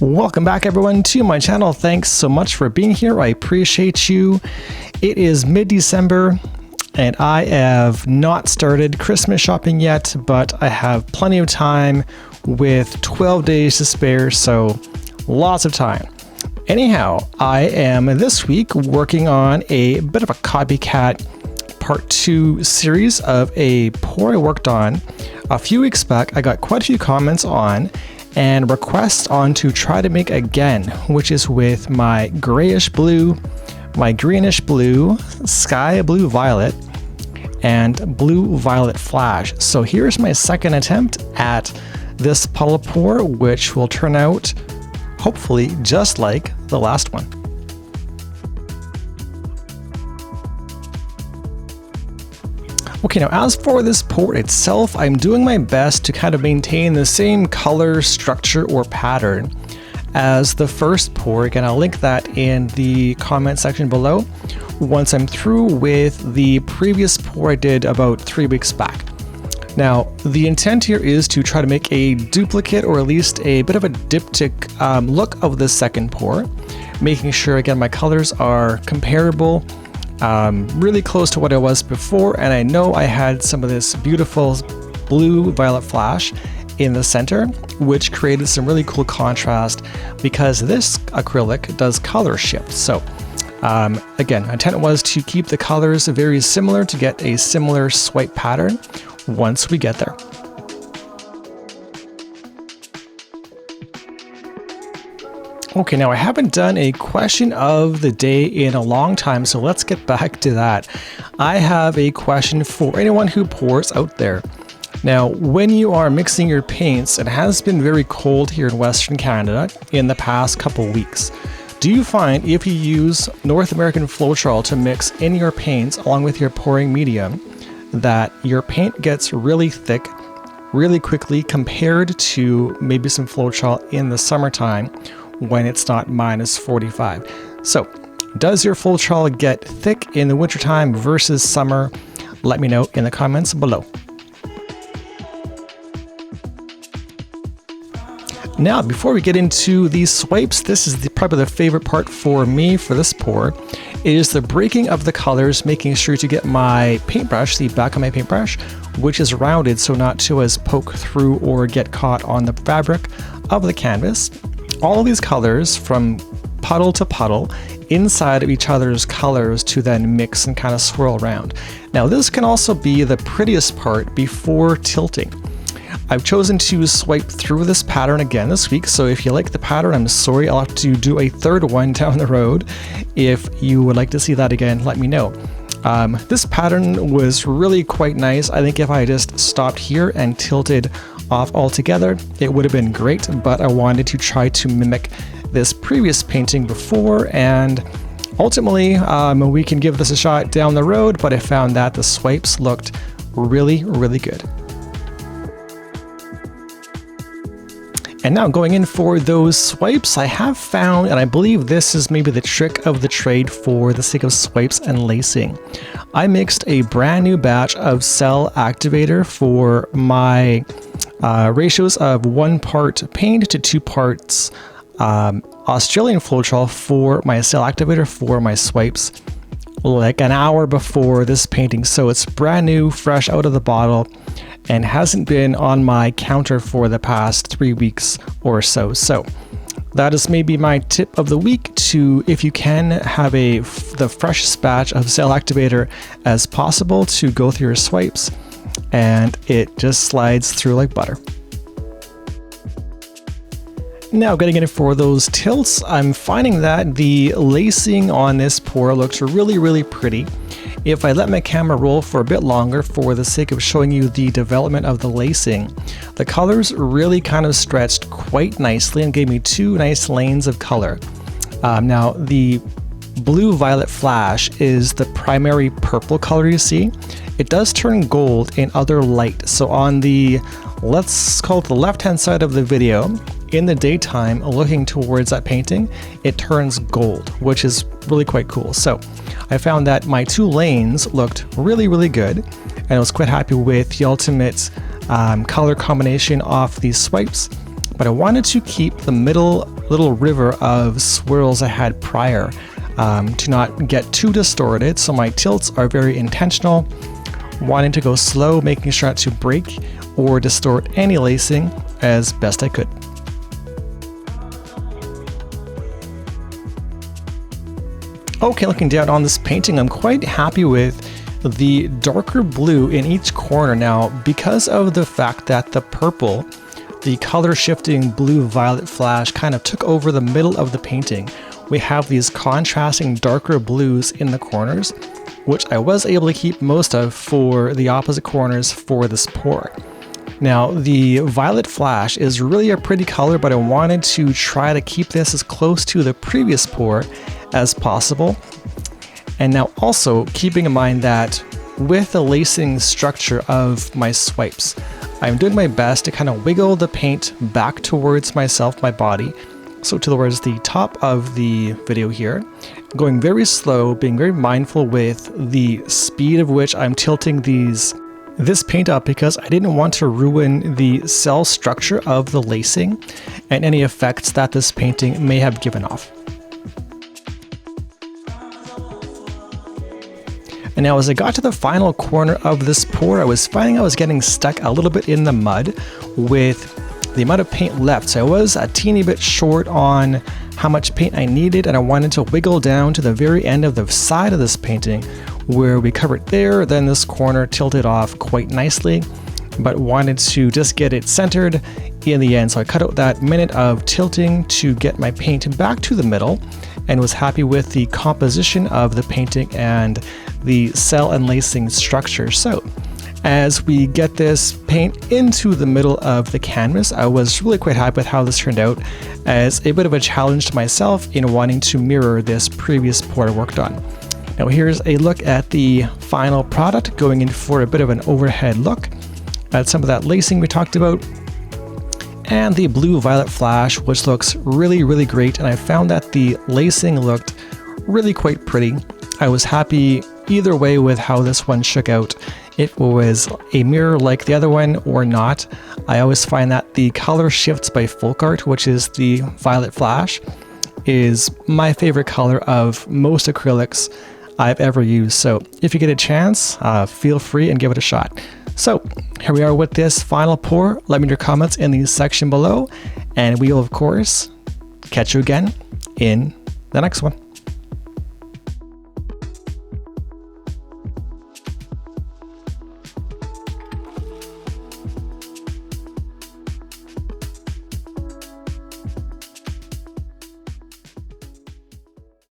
Welcome back everyone to my channel. Thanks so much for being here. I appreciate you. It is mid-December and I have not started Christmas shopping yet, but I have plenty of time with 12 days to spare, so lots of time. Anyhow, I am this week working on a bit of a copycat part 2 series of a pour I worked on a few weeks back. I got quite a few comments on and requests on to try to make again, which is with my grayish blue, my greenish blue, sky blue violet, and blue violet flash. So here's my second attempt at this puddle pour, which will turn out hopefully just like the last one. Okay, now as for this pour itself, I'm doing my best to kind of maintain the same color, structure, or pattern as the first pour. Again, I'll link that in the comment section below once I'm through with the previous pour I did about 3 weeks back. Now, the intent here is to try to make a duplicate or at least a bit of a diptych look of the second pour, making sure, again, my colors are comparable, really close to what I was before, and I know I had some of this beautiful blue violet flash in the center, which created some really cool contrast because this acrylic does color shift. So again, my intent was to keep the colors very similar to get a similar swipe pattern once we get there. Okay, now I haven't done a question of the day in a long time, so let's get back to that. I have a question for anyone who pours out there. Now, when you are mixing your paints, it has been very cold here in Western Canada in the past couple weeks. Do you find if you use North American Floetrol to mix in your paints along with your pouring medium, that your paint gets really thick really quickly compared to maybe some Floetrol in the summertime when it's not -45. So, does your Floetrol get thick in the wintertime versus summer? Let me know in the comments below. Now, before we get into these swipes, this is probably the favorite part for me for this pour. It is the breaking of the colors, making sure to get my paintbrush, the back of my paintbrush, which is rounded so not to as poke through or get caught on the fabric of the canvas. All of these colors from puddle to puddle inside of each other's colors to then mix and kind of swirl around. Now this can also be the prettiest part before tilting. I've chosen to swipe through this pattern again this week, so if you like the pattern, I'm sorry, I'll have to do a third one down the road. If you would like to see that again, let me know. This pattern was really quite nice. I think if I just stopped here and tilted off altogether, it would have been great, but I wanted to try to mimic this previous painting before, and ultimately we can give this a shot down the road, but I found that the swipes looked really, really good. And now going in for those swipes, I have found, and I believe this is maybe the trick of the trade for the sake of swipes and lacing. I mixed a brand new batch of cell activator for my ratios of 1 part paint to 2 parts Australian Floetrol for my cell activator for my swipes, like an hour before this painting. So it's brand new, fresh out of the bottle, and hasn't been on my counter for the past 3 weeks or so. So that is maybe my tip of the week, to, if you can, have the freshest batch of cell activator as possible to go through your swipes, and it just slides through like butter. Now getting in for those tilts, I'm finding that the lacing on this pour looks really, really pretty. If I let my camera roll for a bit longer for the sake of showing you the development of the lacing, the colors really kind of stretched quite nicely and gave me 2 nice lanes of color. Now the blue violet flash is the primary purple color you see. It does turn gold in other light. So on the, let's call it the left-hand side of the video, in the daytime, looking towards that painting, it turns gold, which is really quite cool. So I found that my 2 lanes looked really, really good, and I was quite happy with the ultimate color combination off these swipes. But I wanted to keep the middle little river of swirls I had prior to not get too distorted. So my tilts are very intentional, wanting to go slow, making sure not to break or distort any lacing as best I could. Okay, looking down on this painting, I'm quite happy with the darker blue in each corner. Now, because of the fact that the purple, the color shifting blue-violet flash kind of took over the middle of the painting, we have these contrasting darker blues in the corners, which I was able to keep most of for the opposite corners for this pour. Now, the violet flash is really a pretty color, but I wanted to try to keep this as close to the previous pour as possible. And now also keeping in mind that with the lacing structure of my swipes, I'm doing my best to kind of wiggle the paint back towards myself, my body, so towards the top of the video here, going very slow, being very mindful with the speed of which I'm tilting this paint up, because I didn't want to ruin the cell structure of the lacing and any effects that this painting may have given off. And now as I got to the final corner of this pour, I was finding I was getting stuck a little bit in the mud with the amount of paint left. So I was a teeny bit short on how much paint I needed, and I wanted to wiggle down to the very end of the side of this painting where we covered there, then this corner tilted off quite nicely, but wanted to just get it centered in the end. So I cut out that minute of tilting to get my paint back to the middle, and was happy with the composition of the painting and the cell and lacing structure. So as we get this paint into the middle of the canvas, I was really quite happy with how this turned out, as a bit of a challenge to myself in wanting to mirror this previous pour I worked on. Now here's a look at the final product, going in for a bit of an overhead look at some of that lacing we talked about, and the blue-violet flash, which looks really, really great. And I found that the lacing looked really quite pretty. I was happy either way with how this one shook out. If it was a mirror like the other one or not. I always find that the color shifts by Folk Art, which is the violet flash, is my favorite color of most acrylics I've ever used. So if you get a chance, feel free and give it a shot. So here we are with this final pour. Let me know your comments in the section below, and we will of course catch you again in the next one.